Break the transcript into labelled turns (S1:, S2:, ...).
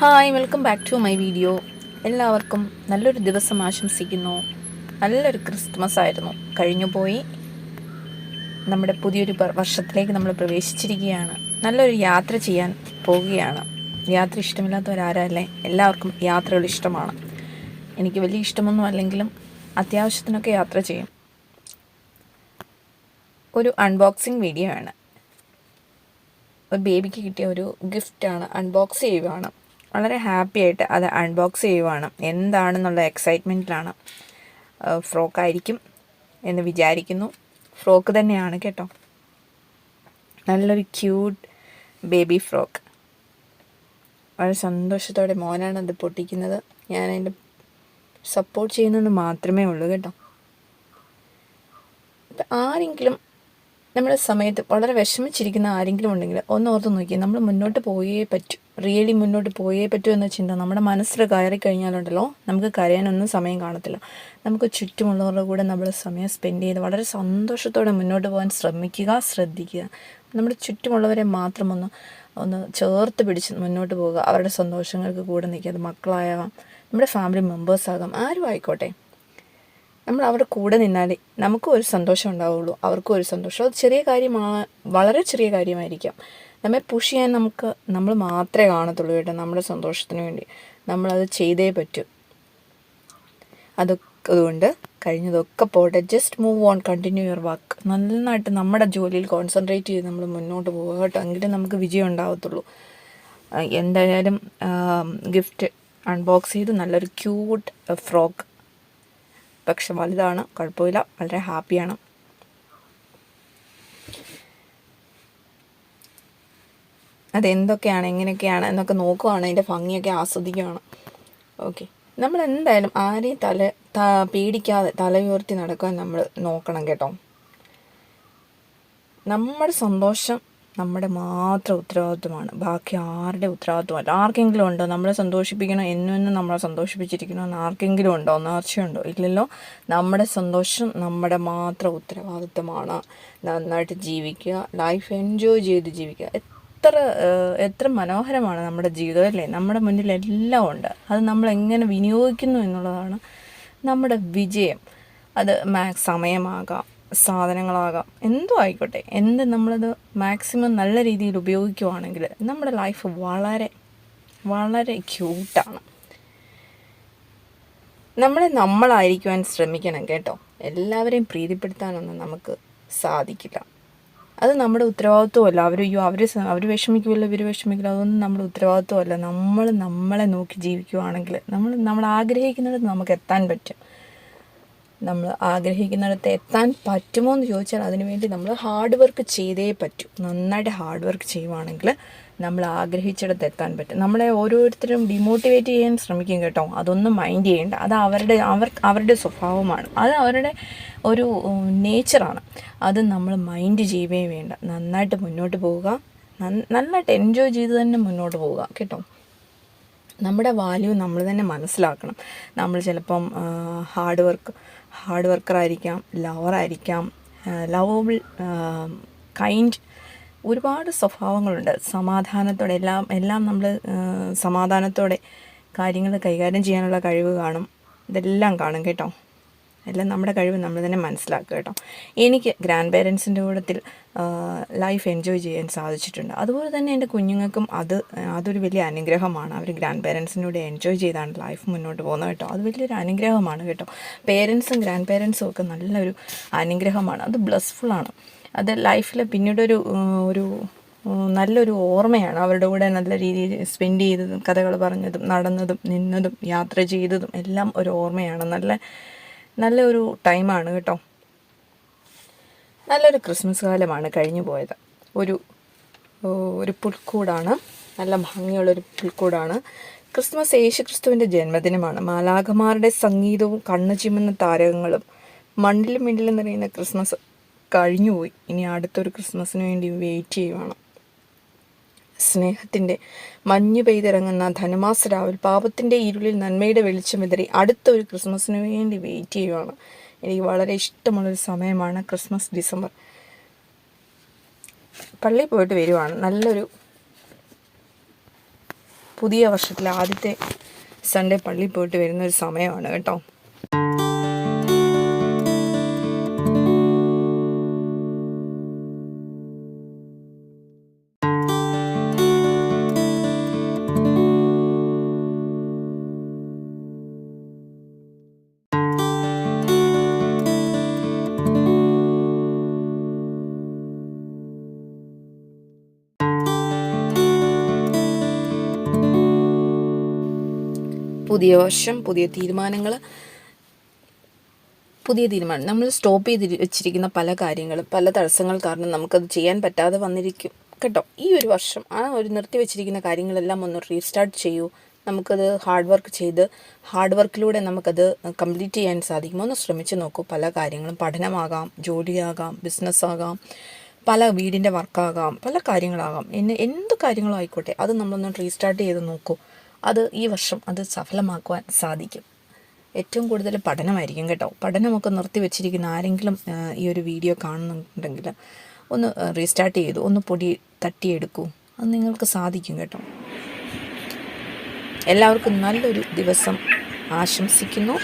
S1: Hi, welcome back to my video. എല്ലാവർക്കും നല്ലൊരു ദിവസം ആശംസിക്കുന്നു. നല്ലൊരു ക്രിസ്മസ് ആയിരുന്നു, കഴിഞ്ഞു പോയി. നമ്മുടെ പുതിയൊരു വർഷത്തിലേക്ക് നമ്മൾ പ്രവേശിച്ചിരിക്കുകയാണ്. നല്ലൊരു യാത്ര ചെയ്യാൻ പോവുകയാണ്. യാത്ര ഇഷ്ടമില്ലാത്തവരാരല്ലേ? എല്ലാവർക്കും യാത്രകൾ ഇഷ്ടമാണ്. എനിക്ക് വലിയ ഇഷ്ടമൊന്നും അല്ലെങ്കിലും അത്യാവശ്യത്തിനൊക്കെ യാത്ര ചെയ്യും. ഒരു അൺബോക്സിങ് വീഡിയോ ആണ്. ഒരു ബേബിക്ക് കിട്ടിയ ഒരു ഗിഫ്റ്റാണ്, അൺബോക്സ് ചെയ്യുവാണ്. വളരെ ഹാപ്പി ആയിട്ട് അത് അൺബോക്സ് ചെയ്യുവാണ്. എന്താണെന്നുള്ള എക്സൈറ്റ്മെൻറ്റിലാണ്. ഫ്രോക്കായിരിക്കും എന്ന് വിചാരിക്കുന്നു. ഫ്രോക്ക് തന്നെയാണ് കേട്ടോ. നല്ലൊരു ക്യൂട്ട് ബേബി ഫ്രോക്ക്. വളരെ സന്തോഷത്തോടെ മോനാണ് അത് പൊട്ടിക്കുന്നത്. ഞാൻ അതിൻ്റെ സപ്പോർട്ട് ചെയ്യുന്നത് മാത്രമേ ഉള്ളൂ കേട്ടോ. ഇപ്പം ആരെങ്കിലും നമ്മുടെ സമയത്ത് വളരെ വിഷമിച്ചിരിക്കുന്ന ആരെങ്കിലും ഉണ്ടെങ്കിൽ ഒന്ന് ഓർത്ത് നോക്കി, നമ്മൾ മുന്നോട്ട് പോയേ പറ്റൂ, റിയലി മുന്നോട്ട് പോയേ പറ്റൂ എന്ന ചിന്ത നമ്മുടെ മനസ്സിൽ കയറി കഴിഞ്ഞാലുണ്ടല്ലോ, നമുക്ക് കരയാനൊന്നും സമയം കാണത്തില്ല. നമുക്ക് ചുറ്റുമുള്ളവരുടെ കൂടെ നമ്മൾ സമയം സ്പെൻഡ് ചെയ്ത് വളരെ സന്തോഷത്തോടെ മുന്നോട്ട് പോകാൻ ശ്രദ്ധിക്കുക. നമ്മുടെ ചുറ്റുമുള്ളവരെ മാത്രം ഒന്ന് ചേർത്ത് പിടിച്ച് മുന്നോട്ട് പോവുക. അവരുടെ സന്തോഷങ്ങൾക്ക് കൂടെ നിൽക്കുക. അത് മക്കളാകാം, നമ്മുടെ ഫാമിലി മെമ്പേഴ്സാകാം, ആരും ആയിക്കോട്ടെ. നമ്മൾ അവരുടെ കൂടെ നിന്നാലേ നമുക്കും ഒരു സന്തോഷം ഉണ്ടാവുള്ളൂ, അവർക്കും ഒരു സന്തോഷം. അത് ചെറിയ കാര്യമാണ്, വളരെ ചെറിയ കാര്യമായിരിക്കാം. നമ്മെ പുഷ് ചെയ്യാൻ നമ്മൾ മാത്രമേ കാണത്തുള്ളൂ കേട്ടോ. നമ്മുടെ സന്തോഷത്തിന് വേണ്ടി നമ്മളത് ചെയ്തേ പറ്റൂ. അതുകൊണ്ട് കഴിഞ്ഞതൊക്കെ പോട്ടെ, just move on, continue your work. നന്നായിട്ട് നമ്മുടെ ജോലിയിൽ കോൺസെൻട്രേറ്റ് ചെയ്ത് നമ്മൾ മുന്നോട്ട് പോകുക കേട്ടോ. എങ്കിലും നമുക്ക് വിജയം ഉണ്ടാകത്തുള്ളൂ. എന്തായാലും ഗിഫ്റ്റ് അൺബോക്സ് ചെയ്ത് നല്ലൊരു ക്യൂട്ട് ഫ്രോക്ക്, പക്ഷെ വലുതാണ്, കുഴപ്പമില്ല, വളരെ ഹാപ്പിയാണ്. അതെന്തൊക്കെയാണ്, എങ്ങനെയൊക്കെയാണ് എന്നൊക്കെ നോക്കുകയാണ്, അതിൻ്റെ ഭംഗിയൊക്കെ ആസ്വദിക്കുകയാണ്. ഓക്കെ, നമ്മൾ എന്തായാലും ആരെയും പേടിക്കാതെ തല ഉയർത്തി നടക്കാൻ നമ്മൾ നോക്കണം കേട്ടോ. നമ്മുടെ സന്തോഷം നമ്മുടെ മാത്രം ഉത്തരവാദിത്വമാണ്, ബാക്കി ആരുടെ ഉത്തരവാദിത്വമല്ല. ആർക്കെങ്കിലും ഉണ്ടോ നമ്മളെ സന്തോഷിപ്പിക്കണം, എന്നും നമ്മളെ സന്തോഷിപ്പിച്ചിരിക്കണമെന്ന് ആർക്കെങ്കിലും ഉണ്ടോ? നേർച്ചയുണ്ടോ? ഇല്ലല്ലോ. നമ്മുടെ സന്തോഷം നമ്മുടെ മാത്രം ഉത്തരവാദിത്വമാണ്. നന്നായിട്ട് ജീവിക്കുക, ലൈഫ് എൻജോയ് ചെയ്ത് ജീവിക്കുക. എത്ര മനോഹരമാണ് നമ്മുടെ ജീവിതം അല്ലേ? നമ്മുടെ മുന്നിൽ എല്ലാം ഉണ്ട്. അത് നമ്മൾ എങ്ങനെ വിനിയോഗിക്കുന്നു എന്നുള്ളതാണ് നമ്മുടെ വിജയം. അത് സമയമാകാം, സാധനങ്ങളാകാം, എന്തോ ആയിക്കോട്ടെ. നമ്മളത് മാക്സിമം നല്ല രീതിയിൽ ഉപയോഗിക്കുവാണെങ്കിൽ നമ്മുടെ ലൈഫ് വളരെ വളരെ ക്യൂട്ടാണ്. നമ്മളായിരിക്കുവാൻ ശ്രമിക്കണം കേട്ടോ. എല്ലാവരെയും പ്രീതിപ്പെടുത്താനൊന്നും നമുക്ക് സാധിക്കില്ല. അത് നമ്മുടെ ഉത്തരവാദിത്വമല്ല. അവർ വിഷമിക്കുമല്ലോ, ഇവർ വിഷമിക്കില്ല, അതൊന്നും നമ്മുടെ ഉത്തരവാദിത്വമല്ല. നമ്മളെ നോക്കി ജീവിക്കുവാണെങ്കിൽ നമ്മൾ ആഗ്രഹിക്കുന്നിടത്ത് നമുക്ക് എത്താൻ പറ്റും. നമ്മൾ ആഗ്രഹിക്കുന്നിടത്ത് എത്താൻ പറ്റുമോ എന്ന് ചോദിച്ചാൽ അതിനുവേണ്ടി നമ്മൾ ഹാർഡ് വർക്ക് ചെയ്തേ പറ്റൂ. നന്നായിട്ട് ഹാർഡ് വർക്ക് ചെയ്യുവാണെങ്കിൽ നമ്മൾ ആഗ്രഹിച്ചിടത്ത് എത്താൻ പറ്റും. നമ്മളെ ഓരോരുത്തരും ഡിമോട്ടിവേറ്റ് ചെയ്യാൻ ശ്രമിക്കും കേട്ടോ. അതൊന്നും മൈൻഡ് ചെയ്യേണ്ട. അത് അവരുടെ സ്വഭാവമാണ്, അത് അവരുടെ ഒരു നേച്ചറാണ്. അത് നമ്മൾ മൈൻഡ് ചെയ്യുകയേ വേണ്ട. നന്നായിട്ട് മുന്നോട്ട് പോവുക, നന്നായിട്ട് എൻജോയ് ചെയ്ത് തന്നെ മുന്നോട്ട് പോവുക കേട്ടോ. നമ്മുടെ വാല്യൂ നമ്മൾ തന്നെ മനസ്സിലാക്കണം. നമ്മൾ ചിലപ്പം ഹാർഡ് വർക്കറായിരിക്കാം, ലവറായിരിക്കാം, ലവബിൾ, കൈൻഡ്, ഒരുപാട് സ്വഭാവങ്ങളുണ്ട്. സമാധാനത്തോടെ എല്ലാം നമ്മൾ സമാധാനത്തോടെ കാര്യങ്ങൾ കൈകാര്യം ചെയ്യാനുള്ള കഴിവ് കാണും. ഇതെല്ലാം കാണും കേട്ടോ. എല്ലാം നമ്മുടെ കഴിവ് നമ്മൾ തന്നെ മനസ്സിലാക്കുക കേട്ടോ. എനിക്ക് ഗ്രാൻഡ് പേരൻസിൻ്റെ കൂട്ടത്തിൽ ലൈഫ് എൻജോയ് ചെയ്യാൻ സാധിച്ചിട്ടുണ്ട്. അതുപോലെ തന്നെ എൻ്റെ കുഞ്ഞുങ്ങൾക്കും അതൊരു വലിയ അനുഗ്രഹമാണ്. അവർ ഗ്രാൻഡ് പേരൻസിൻ്റെ കൂടെ എൻജോയ് ചെയ്താണ് ലൈഫ് മുന്നോട്ട് പോകുന്നത് കേട്ടോ. അത് വലിയൊരു അനുഗ്രഹമാണ് കേട്ടോ. പേരൻസും ഗ്രാൻഡ് പേരൻസും ഒക്കെ നല്ലൊരു അനുഗ്രഹമാണ്. അത് ബ്ലെസ്ഫുള്ളാണ്. അത് ലൈഫിൽ പിന്നീടൊരു നല്ലൊരു ഓർമ്മയാണ്. അവരുടെ കൂടെ നല്ല രീതിയിൽ സ്പെൻഡ് ചെയ്തതും, കഥകൾ പറഞ്ഞതും, നടന്നതും, നിന്നതും, യാത്ര ചെയ്തതും എല്ലാം ഒരു ഓർമ്മയാണ്. നല്ലൊരു ടൈമാണ് കേട്ടോ. നല്ലൊരു ക്രിസ്മസ് കാലമാണ് കഴിഞ്ഞു പോയത്. ഒരു പുൽക്കൂടാണ്, നല്ല ഭംഗിയുള്ളൊരു പുൽക്കൂടാണ്. ക്രിസ്മസ് യേശുക്രിസ്തുവിൻ്റെ ജന്മദിനമാണ്. മാലാഖമാരുടെ സംഗീതവും കണ്ണു ചിമ്മുന്ന താരകങ്ങളും മണ്ണിലും മിണ്ടിലും നിറയുന്ന ക്രിസ്മസ് കഴിഞ്ഞുപോയി. ഇനി അടുത്തൊരു ക്രിസ്മസിന് വേണ്ടി വെയിറ്റ് ചെയ്യുവാണ്. സ്നേഹത്തിൻ്റെ മഞ്ഞു പെയ്തിറങ്ങുന്ന ധനുമാസ രാവിൽ പാപത്തിൻ്റെ ഇരുളിൽ നന്മയുടെ വെളിച്ചം വിതറി അടുത്തൊരു ക്രിസ്മസിന് വേണ്ടി വെയിറ്റ് ചെയ്യുവാണ്. എനിക്ക് വളരെ ഇഷ്ടമുള്ളൊരു സമയമാണ് ക്രിസ്മസ്, ഡിസംബർ. പള്ളിയിൽ പോയിട്ട് വരുവാണ്. നല്ലൊരു പുതിയ വർഷത്തിലെ ആദ്യത്തെ സൺഡേ പള്ളിയിൽ പോയിട്ട് വരുന്നൊരു സമയമാണ് കേട്ടോ. പുതിയ വർഷം, പുതിയ തീരുമാനം. നമ്മൾ സ്റ്റോപ്പ് ചെയ്ത് വെച്ചിരിക്കുന്ന പല കാര്യങ്ങളും, പല തടസ്സങ്ങൾ കാരണം നമുക്കത് ചെയ്യാൻ പറ്റാതെ വന്നിരിക്കും കേട്ടോ. ഈ ഒരു വർഷം ആ ഒരു നിർത്തി വെച്ചിരിക്കുന്ന കാര്യങ്ങളെല്ലാം ഒന്ന് റീസ്റ്റാർട്ട് ചെയ്യൂ. നമുക്കത് ഹാർഡ് വർക്കിലൂടെ നമുക്കത് കംപ്ലീറ്റ് ചെയ്യാൻ സാധിക്കുമോ എന്ന് ശ്രമിച്ച് നോക്കൂ. പല കാര്യങ്ങളും, പഠനമാകാം, ജോലിയാകാം, ബിസിനസ്സാകാം, പല വീടിൻ്റെ വർക്കാകാം, പല കാര്യങ്ങളാകാം, എന്ത് കാര്യങ്ങളും ആയിക്കോട്ടെ, അത് നമ്മളൊന്ന് റീസ്റ്റാർട്ട് ചെയ്ത് നോക്കൂ. അത് ഈ വർഷം അത് സഫലമാക്കുവാൻ സാധിക്കും. ഏറ്റവും കൂടുതൽ പഠനമായിരിക്കും കേട്ടോ. പഠനമൊക്കെ നിർത്തി വെച്ചിരിക്കുന്ന ആരെങ്കിലും ഈ ഒരു വീഡിയോ കാണുന്നുണ്ടെങ്കിൽ ഒന്ന് റീസ്റ്റാർട്ട് ചെയ്തു, ഒന്ന് പൊടി തട്ടിയെടുക്കൂ. അത് നിങ്ങൾക്ക് സാധിക്കും കേട്ടോ. എല്ലാവർക്കും നല്ലൊരു ദിവസം ആശംസിക്കുന്നു.